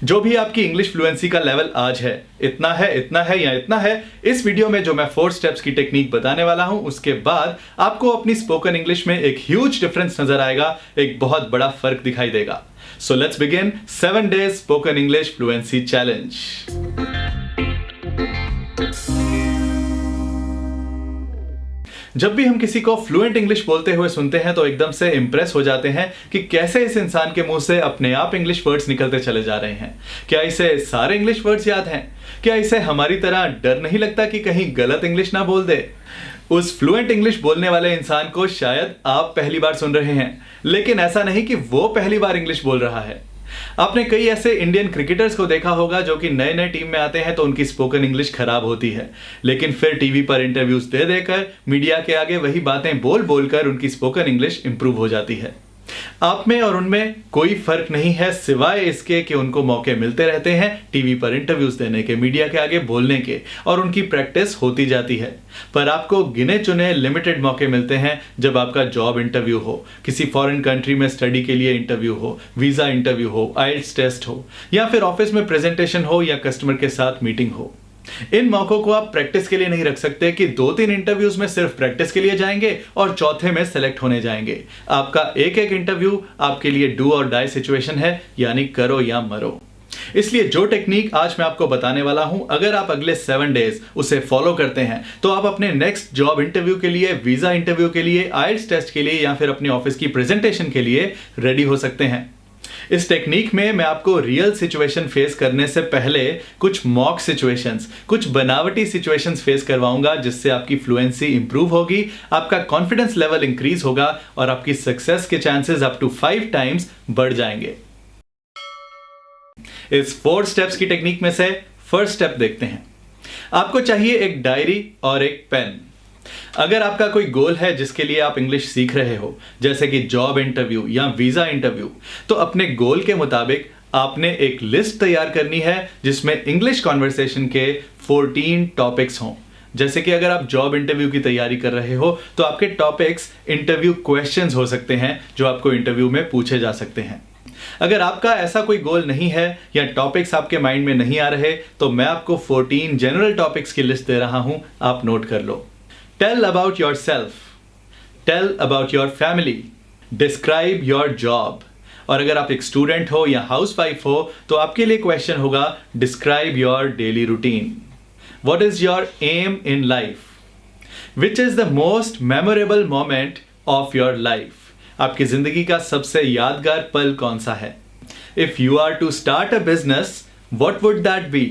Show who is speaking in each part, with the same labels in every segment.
Speaker 1: जो भी आपकी इंग्लिश फ्लुएंसी का लेवल आज है, इतना है या इतना है, इस वीडियो में जो मैं 4 स्टेप्स की टेक्निक बताने वाला हूं, उसके बाद आपको अपनी स्पोकन इंग्लिश में एक ह्यूज डिफरेंस नजर आएगा, एक बहुत बड़ा फर्क दिखाई देगा। So let's begin 7 days spoken English fluency challenge. जब भी हम किसी को फ्लुएंट इंग्लिश बोलते हुए सुनते हैं तो एकदम से इंप्रेस हो जाते हैं कि कैसे इस इंसान के मुंह से अपने आप इंग्लिश वर्ड्स निकलते चले जा रहे हैं। क्या इसे सारे इंग्लिश वर्ड्स याद हैं? क्या इसे हमारी तरह डर नहीं लगता कि कहीं गलत इंग्लिश ना बोल दे? उस फ्लुएंट इंग्लिश बोलने वाले इंसान को शायद आप पहली बार सुन रहे हैं, लेकिन ऐसा नहीं कि वो पहली बार इंग्लिश बोल रहा है। आपने कई ऐसे इंडियन क्रिकेटर्स को देखा होगा जो कि नए नए टीम में आते हैं तो उनकी स्पोकन इंग्लिश खराब होती है, लेकिन फिर टीवी पर इंटरव्यूज दे देकर मीडिया के आगे वही बातें बोल बोलकर उनकी स्पोकन इंग्लिश इंप्रूव हो जाती है। आप में और उनमें कोई फर्क नहीं है सिवाय इसके कि उनको मौके मिलते रहते हैं टीवी पर इंटरव्यूज देने के, मीडिया के आगे बोलने के, और उनकी प्रैक्टिस होती जाती है। पर आपको गिने चुने लिमिटेड मौके मिलते हैं जब आपका जॉब इंटरव्यू हो, किसी फॉरेन कंट्री में स्टडी के लिए इंटरव्यू हो, वीजा इंटरव्यू हो, आइल्स टेस्ट हो, या फिर ऑफिस में प्रेजेंटेशन हो या कस्टमर के साथ मीटिंग हो। इन मौकों को आप प्रैक्टिस के लिए नहीं रख सकते कि 2-3 इंटरव्यूज में सिर्फ प्रैक्टिस के लिए जाएंगे और चौथे में सेलेक्ट होने जाएंगे। आपका एक एक इंटरव्यू आपके लिए डू और डाई सिचुएशन है, यानी करो या मरो। इसलिए जो टेक्निक आज मैं आपको बताने वाला हूं, अगर आप अगले 7 डेज उसे फॉलो करते हैं तो आप अपने नेक्स्ट जॉब इंटरव्यू के लिए, वीजा इंटरव्यू के लिए, आइल्स टेस्ट के लिए या फिर अपने ऑफिस की प्रेजेंटेशन के लिए रेडी हो सकते हैं। इस टेक्निक में मैं आपको रियल सिचुएशन फेस करने से पहले कुछ मॉक सिचुएशंस, कुछ बनावटी सिचुएशंस फेस करवाऊंगा, जिससे आपकी फ्लुएंसी इंप्रूव होगी, आपका कॉन्फिडेंस लेवल इंक्रीज होगा और आपकी सक्सेस के चांसेस अप टू 5 टाइम्स बढ़ जाएंगे। इस 4 स्टेप्स की टेक्निक में से फर्स्ट स्टेप देखते हैं। आपको चाहिए एक डायरी और एक पेन। अगर आपका कोई गोल है जिसके लिए आप इंग्लिश सीख रहे हो, जैसे कि जॉब इंटरव्यू या वीजा इंटरव्यू, तो अपने गोल के मुताबिक आपने एक लिस्ट तैयार करनी है जिसमें इंग्लिश कॉन्वर्सेशन के 14 टॉपिक्स हों। जैसे कि अगर आप जॉब इंटरव्यू की तैयारी कर रहे हो तो आपके टॉपिक्स इंटरव्यू क्वेश्चंस हो सकते हैं जो आपको इंटरव्यू में पूछे जा सकते हैं। अगर आपका ऐसा कोई गोल नहीं है या टॉपिक्स आपके माइंड में नहीं आ रहे तो मैं आपको 14 जनरल टॉपिक्स की लिस्ट दे रहा हूं, आप नोट कर लो। Tell about yourself, tell about your family, describe your job। और अगर आप एक स्टूडेंट हो या हाउसवाइफ हो तो आपके लिए क्वेश्चन होगा describe your daily routine, what is your aim in life, which is the most memorable moment of your life। आपकी जिंदगी का सबसे यादगार पल कौन सा है? If you are to start a business, what would that be?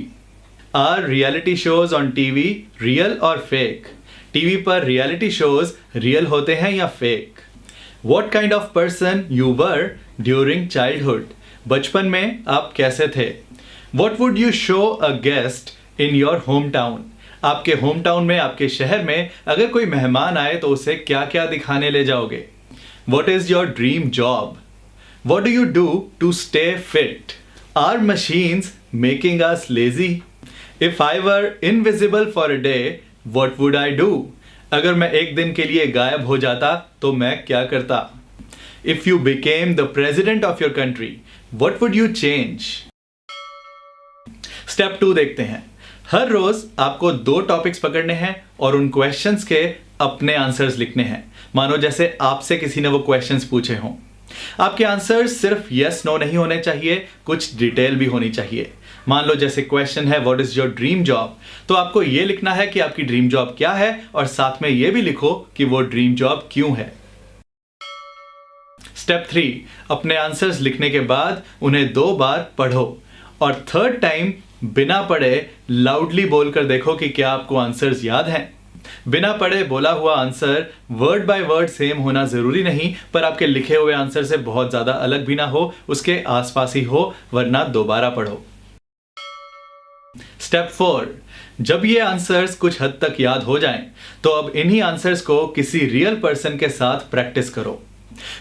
Speaker 1: Are reality shows on TV real or fake? TV पर रियलिटी शोज रियल होते हैं या fake? What kind of person you were during childhood? बचपन में आप कैसे थे? What would you show a guest in your hometown? आपके होम टाउन में, आपके शहर में अगर कोई मेहमान आए तो उसे क्या क्या दिखाने ले जाओगे? What is your dream job? What do you do to stay fit? Are machines making us lazy? If I were invisible for a day, What would I do? अगर मैं एक दिन के लिए गायब हो जाता तो मैं क्या करता? If you became the president of your country, what would you change? Step 2 देखते हैं। हर रोज आपको 2 टॉपिक्स पकड़ने हैं और उन क्वेश्चंस के अपने आंसर्स लिखने हैं। मानो जैसे आपसे किसी ने वो क्वेश्चंस पूछे हों। आपके आंसर्स सिर्फ यस नो नहीं होने चाहिए, कुछ डिटेल भी होनी चाहिए। मान लो जैसे क्वेश्चन है what is your dream job, तो आपको ये लिखना है कि आपकी ड्रीम जॉब क्या है और साथ में ये भी लिखो कि वो ड्रीम जॉब क्यों है। स्टेप 3, अपने आंसर्स लिखने के बाद उन्हें 2 बार पढ़ो और 3rd टाइम बिना पढ़े लाउडली बोलकर देखो कि क्या आपको आंसर्स याद हैं। बिना पढ़े बोला हुआ answer word by word same होना जरूरी नहीं, पर आपके लिखे हुए आंसर से बहुत ज्यादा अलग भी ना हो, उसके आसपास ही हो, वरना दोबारा पढ़ो। स्टेप 4, जब ये आंसर्स कुछ हद तक याद हो जाएं, तो अब इन्हीं आंसर्स को किसी रियल पर्सन के साथ प्रैक्टिस करो।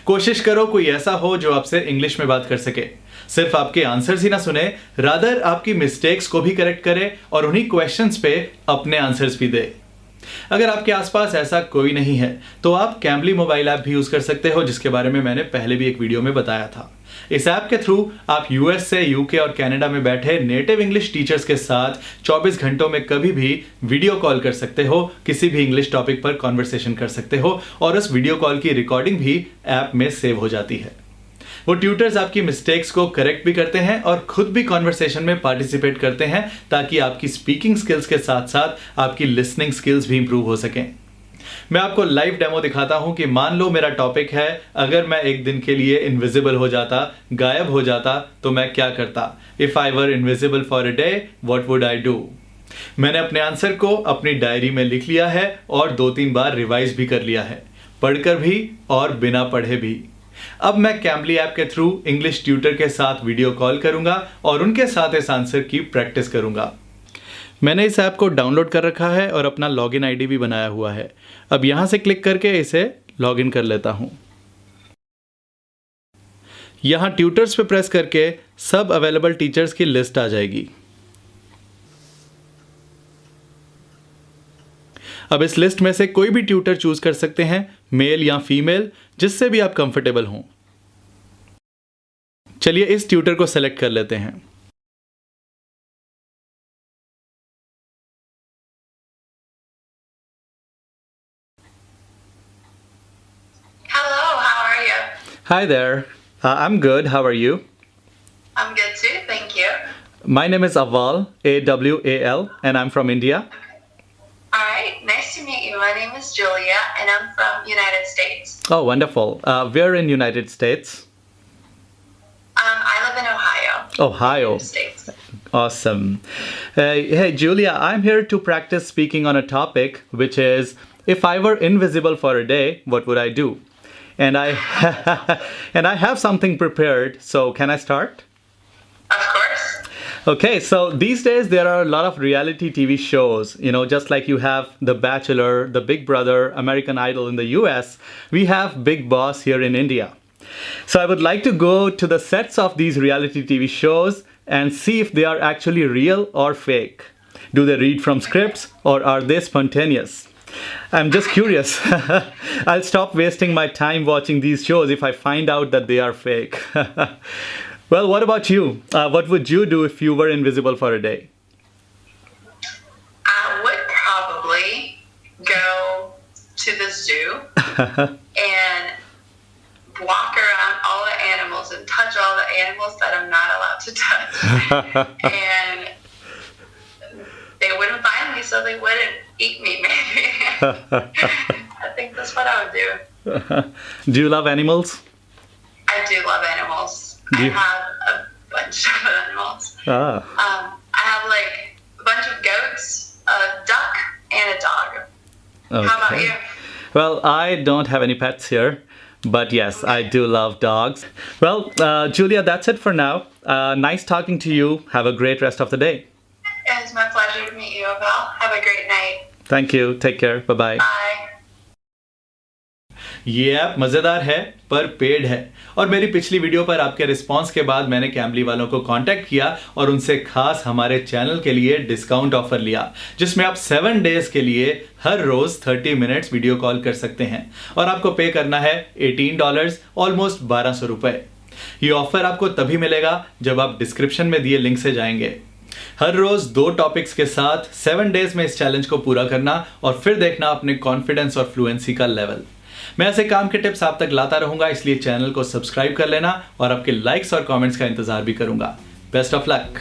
Speaker 1: कोशिश करो कोई ऐसा हो जो आपसे इंग्लिश में बात कर सके, सिर्फ आपके आंसर्स ही ना सुने, रादर आपकी मिस्टेक्स को भी करेक्ट करे और उन्हीं क्वेश्चंस पे अपने आंसर्स भी दे। अगर आपके आसपास ऐसा कोई नहीं है तो आप कैम्बली मोबाइल ऐप भी यूज कर सकते हो, जिसके बारे में मैंने पहले भी एक वीडियो में बताया था। इस ऐप के थ्रू आप यूएस से यूके और कनाडा में बैठे नेटिव इंग्लिश टीचर्स के साथ 24 घंटों में कभी भी वीडियो कॉल कर सकते हो, किसी भी इंग्लिश टॉपिक पर कॉन्वर्सेशन कर सकते हो और उस वीडियो कॉल की रिकॉर्डिंग भी ऐप में सेव हो जाती है। वो ट्यूटर्स आपकी मिस्टेक्स को करेक्ट भी करते हैं और खुद भी कॉन्वर्सेशन में पार्टिसिपेट करते हैं ताकि आपकी स्पीकिंग स्किल्स के साथ साथ आपकी लिसनिंग स्किल्स भी इंप्रूव हो सकें। मैं आपको लाइव डेमो दिखाता हूं कि मान लो मेरा टॉपिक है, अगर मैं एक दिन के लिए इनविजिबल हो जाता, गायब हो जाता, तो मैं क्या करता। If I were invisible for a day, what would I do. मैंने अपने आंसर को अपनी डायरी में लिख लिया है और 2-3 बार रिवाइज भी कर लिया है, पढ़कर भी और बिना पढ़े भी। अब मैं कैम्बली ऐप के थ्रू इंग्लिश ट्यूटर के साथ वीडियो कॉल करूंगा और उनके साथ इस आंसर की प्रैक्टिस करूंगा। मैंने इस ऐप को डाउनलोड कर रखा है और अपना लॉगिन आईडी भी बनाया हुआ है। अब यहां से क्लिक करके इसे लॉगिन कर लेता हूं। यहां ट्यूटर्स पे प्रेस करके सब अवेलेबल टीचर्स की लिस्ट आ जाएगी। अब इस लिस्ट में से कोई भी ट्यूटर चूज कर सकते हैं, मेल या फीमेल, जिससे भी आप कंफर्टेबल हों। चलिए इस ट्यूटर को सेलेक्ट कर लेते हैं। Hi there. I'm good. How are you?
Speaker 2: I'm good too, thank you.
Speaker 1: My name is Aval, A-W-A-L, and I'm from India.
Speaker 2: All right, nice to meet you. My name is Julia, and I'm from United States.
Speaker 1: Oh, wonderful. We're in United States.
Speaker 2: I live in Ohio.
Speaker 1: Ohio.
Speaker 2: United States.
Speaker 1: Awesome. Hey, Julia, I'm here to practice speaking on a topic, which is, if I were invisible for a day, what would I do? And I have something prepared, so can I start?
Speaker 2: Of course.
Speaker 1: Okay, so these days there are a lot of reality TV shows, just like you have The Bachelor, The Big Brother, American Idol in the US, we have Big Boss here in India. So I would like to go to the sets of these reality TV shows and see if they are actually real or fake. Do they read from scripts or are they spontaneous? I'm just curious. I'll stop wasting my time watching these shows if I find out that they are fake. Well, what about you? What would you do if you were invisible for a day?
Speaker 2: I would probably go to the zoo and walk around all the animals and touch all the animals that I'm not allowed to touch. And they wouldn't find me, so they wouldn't eat me, maybe. I think that's what I would do.
Speaker 1: Do you love animals?
Speaker 2: I do love animals. I have a bunch of animals.
Speaker 1: Ah.
Speaker 2: I have like a bunch of goats, a duck, and a dog.
Speaker 1: Okay.
Speaker 2: How about you?
Speaker 1: Well, I don't have any pets here, but yes, I do love dogs. Well, Julia, that's it for now. Nice talking to you. Have a great rest of the day.
Speaker 2: It's my pleasure to meet you, Aval. Have a great night.
Speaker 1: Thank you. Take care. Bye-bye.
Speaker 2: Bye.
Speaker 1: ये app मज़ेदार है पर paid है और मेरी पिछली video पर आपके रिस्पांस के बाद मैंने कैम्बली वालों को कांटेक्ट किया और उनसे खास हमारे चैनल के लिए डिस्काउंट ऑफर लिया, जिसमें आप 7 डेज के लिए हर रोज 30 मिनट्स वीडियो कॉल कर सकते हैं और आपको पे करना है $18, ऑलमोस्ट 1200 रुपए। ये ऑफर आपको तभी मिलेगा जब आप डिस्क्रिप्शन में दिए लिंक से जाएंगे। हर रोज 2 टॉपिक्स के साथ 7 डेज में इस चैलेंज को पूरा करना और फिर देखना अपने कॉन्फिडेंस और फ्लुएंसी का लेवल। मैं ऐसे काम के टिप्स आप तक लाता रहूंगा, इसलिए चैनल को सब्सक्राइब कर लेना और आपके लाइक्स और कमेंट्स का इंतजार भी करूंगा। Best of luck.